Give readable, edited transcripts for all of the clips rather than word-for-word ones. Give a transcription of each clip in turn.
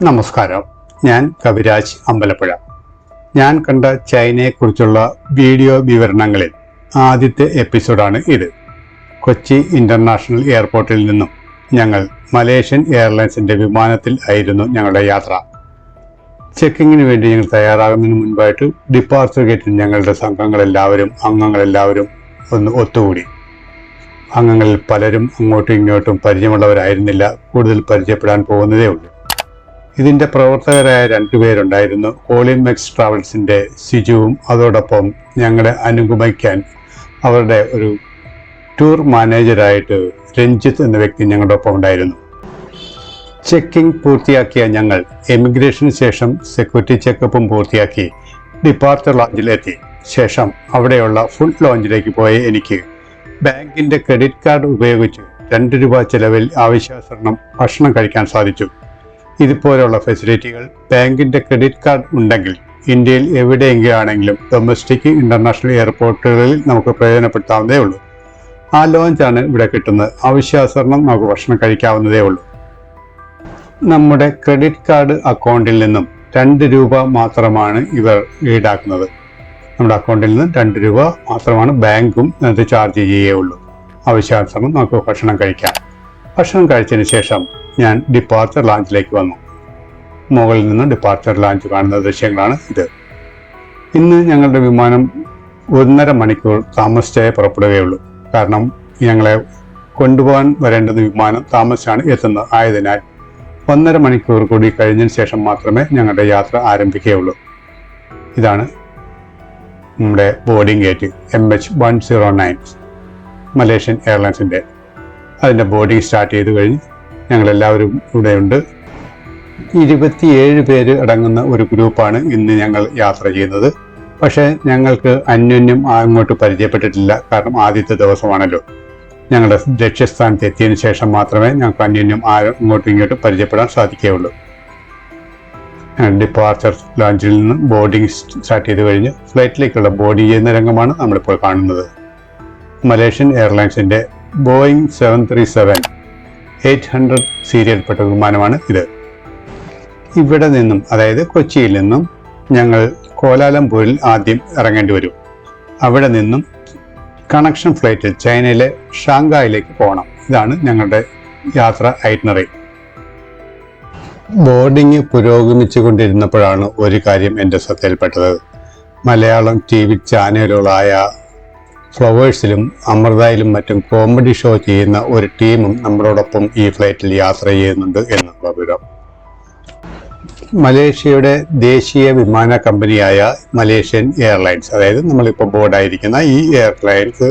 നമസ്കാരം, ഞാൻ കവിരാജ് അമ്പലപ്പുഴ. ഞാൻ കണ്ട ചൈനയെക്കുറിച്ചുള്ള വീഡിയോ വിവരണങ്ങളിൽ ആദ്യത്തെ എപ്പിസോഡാണ് ഇത്. കൊച്ചി ഇന്റർനാഷണൽ എയർപോർട്ടിൽ നിന്നും ഞങ്ങൾ മലേഷ്യൻ എയർലൈൻസിന്റെ വിമാനത്തിൽ ആയിരുന്നു ഞങ്ങളുടെ യാത്ര. ചെക്കിങ്ങിന് വേണ്ടി ഞങ്ങൾ തയ്യാറാകുന്നതിന് മുൻപായിട്ട് ഡിപ്പാർച്ചർ ഗേറ്റിൽ ഞങ്ങളുടെ അംഗങ്ങളെല്ലാവരും ഒന്ന് ഒത്തുകൂടി. അംഗങ്ങളിൽ പലരും അങ്ങോട്ടും ഇങ്ങോട്ടും പരിചയമുള്ളവരായിരുന്നില്ല. കൂടുതൽ പരിചയപ്പെടാൻ പോകുന്നതേ ഉള്ളൂ. ഇതിൻ്റെ പ്രവർത്തകരായ 2 പേരുണ്ടായിരുന്നു. ഹോളിമെക്സ് ട്രാവൽസിൻ്റെ സിജുവും അതോടൊപ്പം ഞങ്ങളെ അനുഗമിക്കാൻ അവരുടെ ഒരു ടൂർ മാനേജരായിട്ട് രഞ്ജിത്ത് എന്ന വ്യക്തി ഞങ്ങളുടെ ഒപ്പം ഉണ്ടായിരുന്നു. ചെക്കിംഗ് പൂർത്തിയാക്കിയ ഞങ്ങൾ എമിഗ്രേഷന് ശേഷം സെക്യൂരിറ്റി ചെക്കപ്പും പൂർത്തിയാക്കി ഡിപ്പാർച്ചർ ലോഞ്ചിലെത്തി. ശേഷം അവിടെയുള്ള ഫുൾ ലോഞ്ചിലേക്ക് പോയ എനിക്ക് ബാങ്കിൻ്റെ ക്രെഡിറ്റ് കാർഡ് ഉപയോഗിച്ച് 2 രൂപ ചെലവിൽ ആവശ്യാനുസരണം ഭക്ഷണം കഴിക്കാൻ സാധിച്ചു. ഇതുപോലെയുള്ള ഫെസിലിറ്റികൾ ബാങ്കിൻ്റെ ക്രെഡിറ്റ് കാർഡ് ഉണ്ടെങ്കിൽ ഇന്ത്യയിൽ എവിടെയെങ്കിലും ആണെങ്കിലും ഡൊമസ്റ്റിക് ഇന്റർനാഷണൽ എയർപോർട്ടുകളിൽ നമുക്ക് പ്രയോജനപ്പെടുത്താവുന്നതേ ഉള്ളൂ. ആ ലോഞ്ചാണ് ഇവിടെ കിട്ടുന്നത്. ആവശ്യാനുസരണം നമുക്ക് ഭക്ഷണം കഴിക്കാവുന്നതേ ഉള്ളൂ. നമ്മുടെ ക്രെഡിറ്റ് കാർഡ് അക്കൗണ്ടിൽ നിന്നും 2 രൂപ മാത്രമാണ് ഇവർ ഈടാക്കുന്നത്. നമ്മുടെ അക്കൗണ്ടിൽ നിന്ന് 2 രൂപ മാത്രമാണ് ബാങ്കും അത് ചാർജ് ചെയ്യുകയുള്ളൂ. ആവശ്യാനുസരണം നമുക്ക് ഭക്ഷണം കഴിക്കാം. ഭക്ഷണം കഴിച്ചതിന് ശേഷം ഞാൻ ഡിപ്പാർച്ചർ ലോഞ്ചിലേക്ക് വന്നു. മുകളിൽ നിന്ന് ഡിപ്പാർച്ചർ ലോഞ്ച് കാണുന്ന ദൃശ്യങ്ങളാണ് ഇത്. ഇന്ന് ഞങ്ങളുടെ വിമാനം 1.5 മണിക്കൂർ താമസിച്ചേ പുറപ്പെടുകയുള്ളൂ. കാരണം ഞങ്ങളെ കൊണ്ടുപോകാൻ വരേണ്ടുന്ന വിമാനം താമസിച്ചാണ് എത്തുന്നത്. ആയതിനാൽ 1.5 മണിക്കൂർ കൂടി കഴിഞ്ഞതിന് ശേഷം മാത്രമേ ഞങ്ങളുടെ യാത്ര ആരംഭിക്കുകയുള്ളൂ. ഇതാണ് നമ്മുടെ ബോർഡിംഗ് ഗേറ്റ്. MH109 മലേഷ്യൻ എയർലൈൻസിൻ്റെ അതിൻ്റെ ബോർഡിംഗ് സ്റ്റാർട്ട് ചെയ്ത് കഴിഞ്ഞ് ഞങ്ങളെല്ലാവരും ഇവിടെയുണ്ട്. 27 പേര് അടങ്ങുന്ന ഒരു ഗ്രൂപ്പാണ് ഇന്ന് ഞങ്ങൾ യാത്ര ചെയ്യുന്നത്. പക്ഷേ ഞങ്ങൾക്ക് അന്യോന്യം അങ്ങോട്ട് പരിചയപ്പെട്ടിട്ടില്ല. കാരണം ആദ്യത്തെ ദിവസമാണല്ലോ. ഞങ്ങളുടെ ലക്ഷ്യസ്ഥാനത്ത് എത്തിയതിനു ശേഷം മാത്രമേ ഞങ്ങൾക്ക് അന്യോന്യം അങ്ങോട്ടും ഇങ്ങോട്ടും പരിചയപ്പെടാൻ സാധിക്കുകയുള്ളൂ. ഡിപ്പാർച്ചർ ലോഞ്ചിൽ നിന്ന് ബോർഡിംഗ് സ്റ്റാർട്ട് ചെയ്ത് കഴിഞ്ഞ് ഫ്ലൈറ്റിലേക്കുള്ള ബോർഡിംഗ് ചെയ്യുന്ന രംഗമാണ് നമ്മളിപ്പോൾ കാണുന്നത്. മലേഷ്യൻ എയർലൈൻസിൻ്റെ ബോയിങ് 737-800 സീരിയൽപ്പെട്ട വിമാനമാണ് ഇത്. ഇവിടെ നിന്നും, അതായത് കൊച്ചിയിൽ നിന്നും ഞങ്ങൾ കോലാലംപൂരിൽ ആദ്യം ഇറങ്ങേണ്ടി വരും. അവിടെ നിന്നും കണക്ഷൻ ഫ്ലൈറ്റിൽ ചൈനയിലെ ഷാങ്ഹായിലേക്ക് പോകണം. ഇതാണ് ഞങ്ങളുടെ യാത്ര ഐറ്റിനറി. ബോർഡിംഗ് പുരോഗമിച്ചു കൊണ്ടിരുന്നപ്പോഴാണ് ഒരു കാര്യം എൻ്റെ ശ്രദ്ധയിൽപ്പെട്ടത്. മലയാളം TV ചാനലുകളായ ഫ്ലവേഴ്സിലും അമൃതയിലും മറ്റും കോമഡി ഷോ ചെയ്യുന്ന ഒരു ടീമും നമ്മളോടൊപ്പം ഈ ഫ്ലൈറ്റിൽ യാത്ര ചെയ്യുന്നുണ്ട് എന്നുള്ള വിവരം. മലേഷ്യയുടെ ദേശീയ വിമാന കമ്പനിയായ മലേഷ്യൻ എയർലൈൻസ്, അതായത് നമ്മളിപ്പോൾ ബോർഡായിരിക്കുന്ന ഈ എയർലൈൻസ്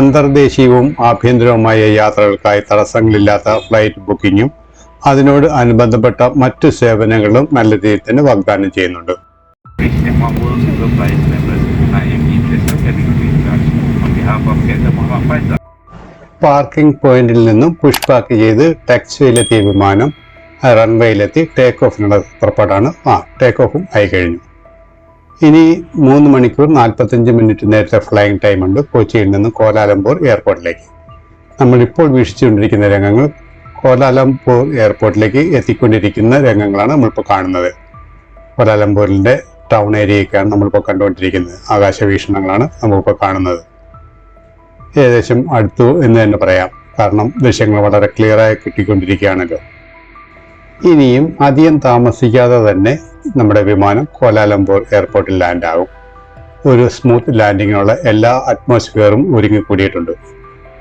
അന്തർദേശീയവും ആഭ്യന്തരവുമായ യാത്രകൾക്കായി തടസ്സങ്ങളില്ലാത്ത ഫ്ലൈറ്റ് ബുക്കിങ്ങും അതിനോട് അനുബന്ധപ്പെട്ട മറ്റു സേവനങ്ങളും നല്ല രീതിയിൽ തന്നെ വാഗ്ദാനം ചെയ്യുന്നുണ്ട്. പാർക്കിംഗ് പോയിന്റിൽ നിന്നും പുഷ് പാർക്ക് ചെയ്ത് ടാക്സിയിലെത്തിയ വിമാനം റൺവേയിലെത്തി ടേക്ക് ഓഫിനുള്ള പുറപ്പാടാണ്. ടേക്ക് ഓഫും ആയി കഴിഞ്ഞു. ഇനി 3 മണിക്കൂർ 45 മിനിറ്റ് നേരത്തെ ഫ്ലൈയിങ് ടൈമുണ്ട് കൊച്ചിയിൽ നിന്ന് കോലാലംപൂർ എയർപോർട്ടിലേക്ക്. നമ്മളിപ്പോൾ വീക്ഷിച്ചുകൊണ്ടിരിക്കുന്ന രംഗങ്ങൾ കോലാലംപൂർ എയർപോർട്ടിലേക്ക് എത്തിക്കൊണ്ടിരിക്കുന്ന രംഗങ്ങളാണ് നമ്മളിപ്പോൾ കാണുന്നത്. കോലാലംപൂരിൻ്റെ ടൗൺ ഏരിയയൊക്കെയാണ് നമ്മളിപ്പോൾ കണ്ടുകൊണ്ടിരിക്കുന്നത്. ആകാശ വീക്ഷണങ്ങളാണ് നമ്മളിപ്പോൾ കാണുന്നത്. ഏകദേശം അടുത്തു എന്ന് തന്നെ പറയാം. കാരണം ദൃശ്യങ്ങൾ വളരെ ക്ലിയറായി കിട്ടിക്കൊണ്ടിരിക്കുകയാണല്ലോ. ഇനിയും അധികം താമസിക്കാതെ തന്നെ നമ്മുടെ വിമാനം കോലാലംപൂർ എയർപോർട്ടിൽ ലാൻഡാകും. ഒരു സ്മൂത്ത് ലാൻഡിങ്ങിനുള്ള എല്ലാ അറ്റ്മോസ്ഫിയറും ഒരുങ്ങിക്കൂടിയിട്ടുണ്ട്.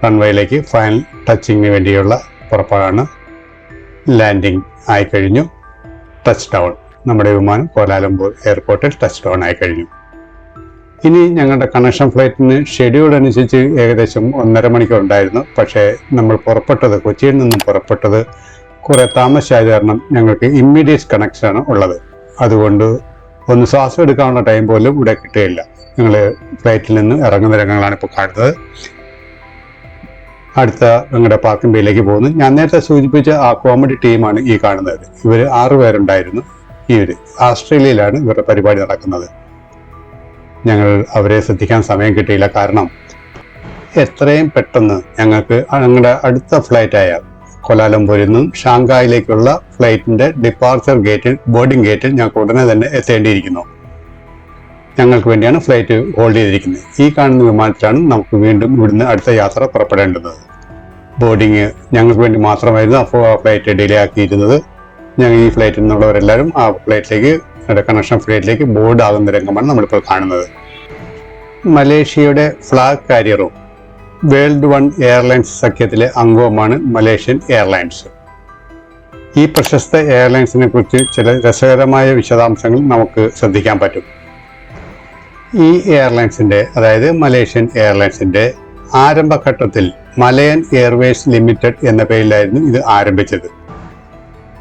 റൺവേയിലേക്ക് ഫൈനൽ ടച്ചിങ്ങിന് വേണ്ടിയുള്ള പുറപ്പാടാണ്. ലാൻഡിങ് ആയിക്കഴിഞ്ഞു. Touch down. നമ്മുടെ വിമാനം കോലാലംപൂർ എയർപോർട്ടിൽ ടച്ച് ഡൗൺ ആയിക്കഴിഞ്ഞു. ഇനി ഞങ്ങളുടെ കണക്ഷൻ ഫ്ലൈറ്റിന് ഷെഡ്യൂൾ അനുസരിച്ച് ഏകദേശം 1.5 മണിക്കൂർ ഉണ്ടായിരുന്നു. പക്ഷേ നമ്മൾ കൊച്ചിയിൽ നിന്നും പുറപ്പെട്ടത് കുറേ താമസിച്ചായത് കാരണം ഞങ്ങൾക്ക് ഇമ്മീഡിയറ്റ് കണക്ഷനാണ് ഉള്ളത്. അതുകൊണ്ട് ഒന്ന് ശ്വാസം എടുക്കാനുള്ള ടൈം പോലും ഇവിടെ കിട്ടുകയില്ല. ഞങ്ങൾ ഫ്ലൈറ്റിൽ നിന്ന് ഇറങ്ങുന്ന രംഗങ്ങളാണ് ഇപ്പോൾ കാണുന്നത്. അടുത്ത ഞങ്ങളുടെ പാർക്കിംഗ് ബേയിലേക്ക് പോകുന്നു. ഞാൻ നേരത്തെ സൂചിപ്പിച്ച ആ കോമഡി ടീമാണ് ഈ കാണുന്നത്. ഇവർ 6 പേരുണ്ടായിരുന്നു. ആസ്ട്രേലിയയിലാണ് ഇവരുടെ പരിപാടി നടക്കുന്നത്. ഞങ്ങൾ അവരെ ശ്രദ്ധിക്കാൻ സമയം കിട്ടിയില്ല. കാരണം എത്രയും പെട്ടെന്ന് ഞങ്ങളുടെ അടുത്ത ഫ്ലൈറ്റായ കൊലാലംപൂരിൽ നിന്നും ഷാങ്ഹായിലേക്കുള്ള ഫ്ലൈറ്റിന്റെ ഡിപ്പാർച്ചർ ഗേറ്റിൽ ബോർഡിംഗ് ഗേറ്റിൽ ഞങ്ങൾക്ക് ഉടനെ തന്നെ എത്തേണ്ടിയിരിക്കുന്നു. ഞങ്ങൾക്ക് വേണ്ടിയാണ് ഫ്ലൈറ്റ് ഹോൾഡ് ചെയ്തിരിക്കുന്നത്. ഈ കാണുന്ന വിമാനത്തിലാണ് നമുക്ക് വീണ്ടും ഇവിടുന്ന് അടുത്ത യാത്ര പുറപ്പെടേണ്ടത്. ബോർഡിങ് ഞങ്ങൾക്ക് വേണ്ടി മാത്രമായിരുന്നു അപ്പോൾ ആ ഫ്ലൈറ്റ് ഡിലേ ആക്കിയിരുന്നത്. ഞങ്ങൾ ഈ ഫ്ലൈറ്റിൽ നിന്നുള്ളവരെല്ലാവരും ആ ഫ്ലൈറ്റിലേക്ക് കണക്ഷൻ ഫ്ലൈറ്റിലേക്ക് ബോർഡ് ആകുന്ന രംഗമാണ് നമ്മളിപ്പോൾ കാണുന്നത്. മലേഷ്യയുടെ ഫ്ലാഗ് കാരിയറും വേൾഡ് വൺ എയർലൈൻസ് സഖ്യത്തിലെ അംഗവുമാണ് മലേഷ്യൻ എയർലൈൻസ്. ഈ പ്രശസ്ത എയർലൈൻസിനെ കുറിച്ച് ചില രസകരമായ വിശദാംശങ്ങൾ നമുക്ക് ശ്രദ്ധിക്കാൻ പറ്റും. ഈ എയർലൈൻസിൻ്റെ, അതായത് മലേഷ്യൻ എയർലൈൻസിൻ്റെ ആരംഭഘട്ടത്തിൽ മലയൻ എയർവേസ് ലിമിറ്റഡ് എന്ന പേരിലായിരുന്നു ഇത് ആരംഭിച്ചത്.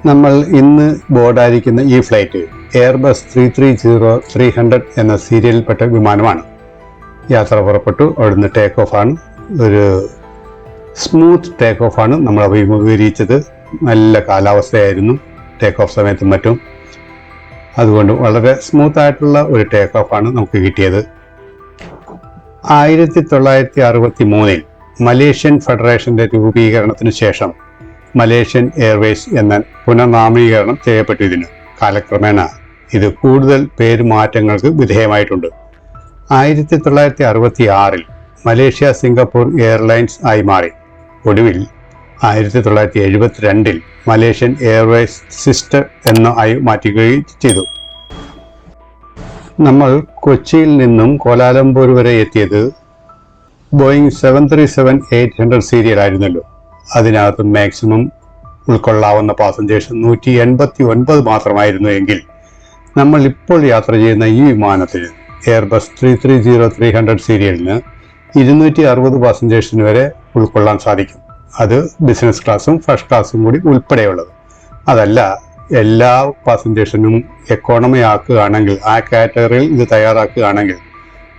നമ്മൾ ഇന്ന് ബോർഡായിരിക്കുന്ന ഈ ഫ്ലൈറ്റ് എയർബസ് 330-300 എന്ന സീരിയലിൽപ്പെട്ട വിമാനമാണ്. യാത്ര പുറപ്പെട്ടു. അവിടുന്ന് ടേക്ക് ഓഫാണ്. ഒരു സ്മൂത്ത് ടേക്ക് ഓഫാണ് നമ്മൾ അഭിമുഖീകരിച്ചത്. നല്ല കാലാവസ്ഥയായിരുന്നു ടേക്ക് ഓഫ് സമയത്തും മറ്റും. അതുകൊണ്ട് വളരെ സ്മൂത്ത് ആയിട്ടുള്ള ഒരു ടേക്ക് ഓഫാണ് നമുക്ക് കിട്ടിയത്. 1963 മലേഷ്യൻ ഫെഡറേഷന്റെ രൂപീകരണത്തിന് ശേഷം മലേഷ്യൻ എയർവേസ് എന്ന പുനർനാമീകരണം ചെയ്യപ്പെട്ടു. ഇതിന് കാലക്രമേണ ഇത് കൂടുതൽ പേരുമാറ്റങ്ങൾക്ക് വിധേയമായിട്ടുണ്ട്. 1966 മലേഷ്യ സിംഗപ്പൂർ എയർലൈൻസ് ആയി മാറി. ഒടുവിൽ 1972 മലേഷ്യൻ എയർവേസ് സിസ്റ്റർ എന്ന ആയി മാറ്റുകയും ചെയ്തു. നമ്മൾ കൊച്ചിയിൽ നിന്നും കോലാലംപൂർ വരെ എത്തിയത് ബോയിങ് 737-800 സീരിയൽ ആയിരുന്നല്ലോ. അതിനകത്ത് മാക്സിമം ഉൾക്കൊള്ളാവുന്ന പാസഞ്ചേഴ്സ് 189 മാത്രമായിരുന്നു എങ്കിൽ നമ്മൾ ഇപ്പോൾ യാത്ര ചെയ്യുന്ന ഈ വിമാനത്തിന് എയർബസ് 330-300 സീരിയലിന് 260 പാസഞ്ചേഴ്സിന് വരെ ഉൾക്കൊള്ളാൻ സാധിക്കും. അത് ബിസിനസ് ക്ലാസ്സും ഫസ്റ്റ് ക്ലാസ്സും കൂടി ഉൾപ്പെടെയുള്ളത്. അതല്ല, എല്ലാ പാസഞ്ചേഴ്സിനും എക്കോണമി ആക്കുകയാണെങ്കിൽ, ആ കാറ്റഗറിയിൽ ഇത് തയ്യാറാക്കുകയാണെങ്കിൽ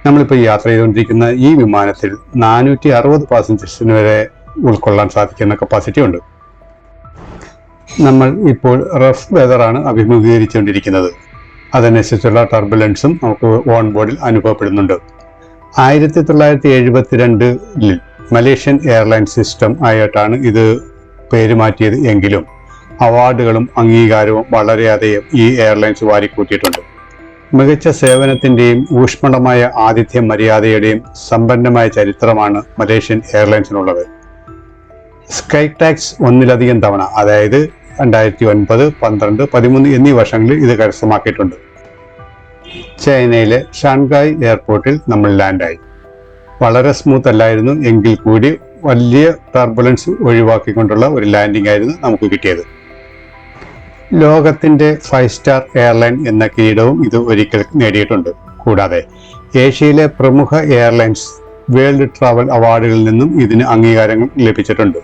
നമ്മളിപ്പോൾ യാത്ര ചെയ്തുകൊണ്ടിരിക്കുന്ന ഈ വിമാനത്തിൽ 460 പാസഞ്ചേഴ്സിന് വരെ ഉൾക്കൊള്ളാൻ സാധിക്കുന്ന കപ്പാസിറ്റി ഉണ്ട്. നമ്മൾ ഇപ്പോൾ റഫ് വെതറാണ് അഭിമുഖീകരിച്ചുകൊണ്ടിരിക്കുന്നത്. അതനുസരിച്ചുള്ള ടർബുലൻസും നമുക്ക് ഓൺ ബോർഡിൽ അനുഭവപ്പെടുന്നുണ്ട്. 1972 മലേഷ്യൻ എയർലൈൻ സിസ്റ്റം ആയിട്ടാണ് ഇത് പേര് മാറ്റിയത് എങ്കിലും അവാർഡുകളും അംഗീകാരവും വളരെയധികം ഈ എയർലൈൻസ് വാരിക്കൂട്ടിയിട്ടുണ്ട്. മികച്ച സേവനത്തിൻ്റെയും ഊഷ്മളമായ ആതിഥ്യ മര്യാദയുടെയും സമ്പന്നമായ ചരിത്രമാണ് മലേഷ്യൻ എയർലൈൻസിനുള്ളത്. സ്കൈ ടാക്സ് ഒന്നിലധികം തവണ, അതായത് 2009, 12, 13 എന്നീ വർഷങ്ങളിൽ ഇത് കരസ്ഥമാക്കിയിട്ടുണ്ട്. ചൈനയിലെ ഷാങ്ഹായ് എയർപോർട്ടിൽ നമ്മൾ ലാൻഡായി. വളരെ സ്മൂത്ത് അല്ലായിരുന്നു എങ്കിൽ കൂടി വലിയ ടർബുലൻസ് ഒഴിവാക്കിക്കൊണ്ടുള്ള ഒരു ലാൻഡിംഗ് ആയിരുന്നു നമുക്ക് കിട്ടിയത്. ലോകത്തിൻ്റെ 5 സ്റ്റാർ എയർലൈൻ എന്ന കിരീടവും ഇത് ഒരിക്കൽ നേടിയിട്ടുണ്ട്. കൂടാതെ ഏഷ്യയിലെ പ്രമുഖ എയർലൈൻസ് വേൾഡ് ട്രാവൽ അവാർഡുകളിൽ നിന്നും ഇതിന് അംഗീകാരങ്ങൾ ലഭിച്ചിട്ടുണ്ട്.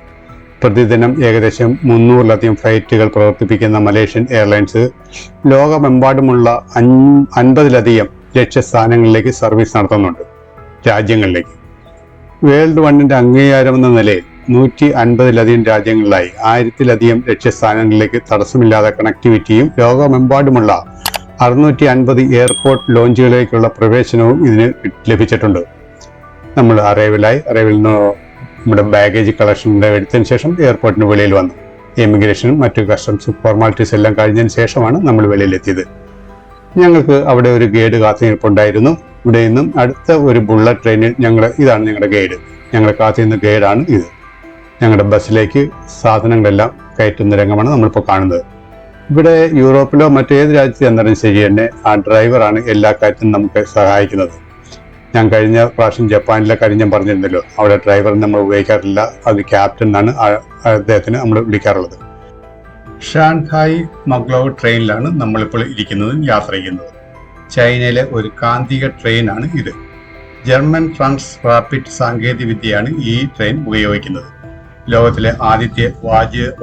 പ്രതിദിനം ഏകദേശം 300-ലധികം ഫ്ലൈറ്റുകൾ പ്രവർത്തിപ്പിക്കുന്ന മലേഷ്യൻ എയർലൈൻസ് ലോകമെമ്പാടുമുള്ള 50-ലധികം ലക്ഷ്യസ്ഥാനങ്ങളിലേക്ക് സർവീസ് നടത്തുന്നുണ്ട്. രാജ്യങ്ങളിലേക്ക് വേൾഡ് വണ്ണിൻ്റെ അംഗീകാരമെന്ന നിലയിൽ 150-ലധികം രാജ്യങ്ങളിലായി 1000-ലധികം ലക്ഷ്യസ്ഥാനങ്ങളിലേക്ക് തടസ്സമില്ലാത്ത കണക്ടിവിറ്റിയും ലോകമെമ്പാടുമുള്ള 650 എയർപോർട്ട് ലോഞ്ചുകളിലേക്കുള്ള പ്രവേശനവും ഇതിന് ലഭിച്ചിട്ടുണ്ട്. നമ്മൾ അറൈവൽ നിന്ന് നമ്മുടെ ബാഗേജ് കളക്ഷൻ്റെ എടുത്തതിന് ശേഷം എയർപോർട്ടിന് വെളിയിൽ വന്നു. ഇമിഗ്രേഷനും മറ്റു കസ്റ്റംസ് ഫോർമാലിറ്റീസ് എല്ലാം കഴിഞ്ഞതിന് ശേഷമാണ് നമ്മൾ വെളിയിലെത്തിയത്. ഞങ്ങൾക്ക് അവിടെ ഒരു ഗൈഡ് കാത്തിരിപ്പുണ്ടായിരുന്നു. ഇവിടെ നിന്നും അടുത്ത ഒരു ബുള്ളറ്റ് ട്രെയിനിൽ ഇതാണ് ഞങ്ങളുടെ ഗൈഡ്. ഞങ്ങൾ കാത്തിരുന്ന ഗൈഡാണ് ഇത്. ഞങ്ങളുടെ ബസ്സിലേക്ക് സാധനങ്ങളെല്ലാം കയറ്റുന്ന രംഗമാണ് നമ്മളിപ്പോൾ കാണുന്നത്. ഇവിടെ യൂറോപ്പിലോ മറ്റേത് രാജ്യത്ത് എന്നാലും ശരി തന്നെ ആ ഡ്രൈവറാണ് എല്ലാ കാര്യത്തിനും നമുക്ക് സഹായിക്കുന്നത്. ഞാൻ കഴിഞ്ഞ പ്രാവശ്യം ജപ്പാനിലെ കാര്യം ഞാൻ പറഞ്ഞിരുന്നല്ലോ, അവിടെ ഡ്രൈവർ നമ്മൾ ഉപയോഗിക്കാറില്ല, അത് ക്യാപ്റ്റൻ എന്നാണ് അദ്ദേഹത്തിന് നമ്മൾ വിളിക്കാറുള്ളത്. ഷാങ്ഹായ് മഗ്ലൗ ട്രെയിനിലാണ് നമ്മളിപ്പോൾ ഇരിക്കുന്നതും യാത്ര ചെയ്യുന്നത്. ചൈനയിലെ ഒരു കാന്തിക ട്രെയിനാണ് ഇത്. ജർമ്മൻ ട്രാൻസ് റാപ്പിഡ് സാങ്കേതിക വിദ്യയാണ് ഈ ട്രെയിൻ ഉപയോഗിക്കുന്നത്. ലോകത്തിലെ ആദ്യത്തെ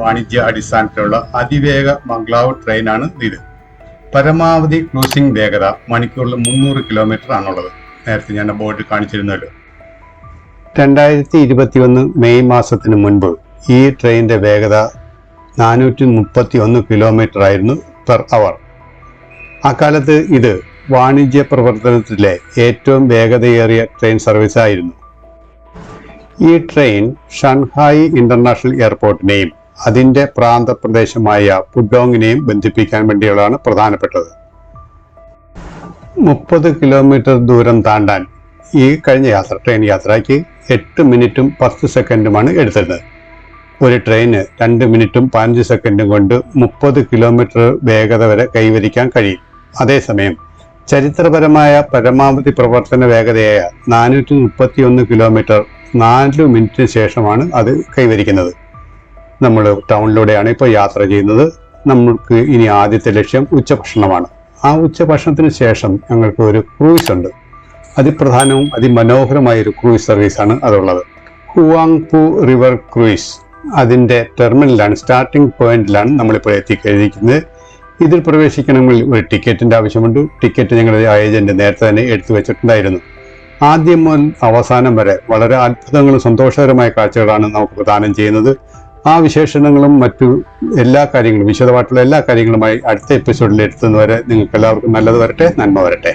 വാണിജ്യ അടിസ്ഥാനത്തിലുള്ള അതിവേഗ മഗ്ലൗ ട്രെയിനാണ് ഇത്. പരമാവധി ക്രൂസിംഗ് വേഗത മണിക്കൂറിൽ 300 കിലോമീറ്റർ ആണുള്ളത്. നേരത്തെ ഞാൻ ബോർഡിൽ കാണിച്ചിരുന്നല്ലോ. 2021 മെയ് മാസത്തിന് മുൻപ് ഈ ട്രെയിനിൻ്റെ വേഗത 431 കിലോമീറ്റർ ആയിരുന്നു പെർ അവർ. അക്കാലത്ത് ഇത് വാണിജ്യ പ്രവർത്തനത്തിലെ ഏറ്റവും വേഗതയേറിയ ട്രെയിൻ സർവീസ് ആയിരുന്നു. ഈ ട്രെയിൻ ഷാങ്ഹായ് ഇന്റർനാഷണൽ എയർപോർട്ടിനെയും അതിൻ്റെ പ്രാന്തപ്രദേശമായ പുഡോങ്ങിനെയും ബന്ധിപ്പിക്കാൻ വേണ്ടിയുള്ളതാണ് പ്രധാനപ്പെട്ടത്. 30 കിലോമീറ്റർ ദൂരം താണ്ടാൻ ഈ കഴിഞ്ഞ ട്രെയിൻ യാത്രയ്ക്ക് 8 മിനിറ്റും 10 സെക്കൻഡുമാണ് എടുത്തിരുന്നത്. ഒരു ട്രെയിന് 2 മിനിറ്റും 15 സെക്കൻഡും കൊണ്ട് 30 കിലോമീറ്റർ വേഗത വരെ കൈവരിക്കാൻ കഴിയും. അതേസമയം ചരിത്രപരമായ പരമാവധി പ്രവർത്തന വേഗതയായ 431 കിലോമീറ്റർ 4 മിനിറ്റിന് ശേഷമാണ് അത് കൈവരിക്കുന്നത്. നമ്മൾ ടൗണിലൂടെയാണ് ഇപ്പോൾ യാത്ര ചെയ്യുന്നത്. നമ്മൾക്ക് ഇനി ആദ്യത്തെ ലക്ഷ്യം ഉച്ചഭക്ഷണമാണ്. ആ ഉച്ചഭക്ഷണത്തിന് ശേഷം ഞങ്ങൾക്ക് ഒരു ക്രൂയിസ് ഉണ്ട്. അതിപ്രധാനവും അതിമനോഹരമായ ഒരു ക്രൂയിസ് സർവീസാണ് അതുള്ളത്. ഹുവാങ് പു റിവർ ക്രൂയിസ്. അതിൻ്റെ ടെർമിനലാണ്, സ്റ്റാർട്ടിംഗ് പോയിന്റിലാണ് നമ്മളിപ്പോൾ എത്തിക്കഴിഞ്ഞിരിക്കുന്നത്. ഇതിൽ പ്രവേശിക്കണമെങ്കിൽ ഒരു ടിക്കറ്റിൻ്റെ ആവശ്യമുണ്ട്. ടിക്കറ്റ് ഞങ്ങളുടെ ഏജന്റ് നേരത്തെ തന്നെ എടുത്തു വെച്ചിട്ടുണ്ടായിരുന്നു. ആദ്യം മുതൽ അവസാനം വരെ വളരെ അത്ഭുതങ്ങളും സന്തോഷകരമായ കാഴ്ചകളാണ് നമുക്ക് പ്രദാനം ചെയ്യുന്നത്. ആ വിശേഷണങ്ങളും മറ്റു എല്ലാ കാര്യങ്ങളും, വിശദമായിട്ടുള്ള എല്ലാ കാര്യങ്ങളുമായി അടുത്ത എപ്പിസോഡിൽ എത്തുന്നവരെ നിങ്ങൾക്ക് എല്ലാവർക്കും നല്ലത് വരട്ടെ, നന്മ വരട്ടെ.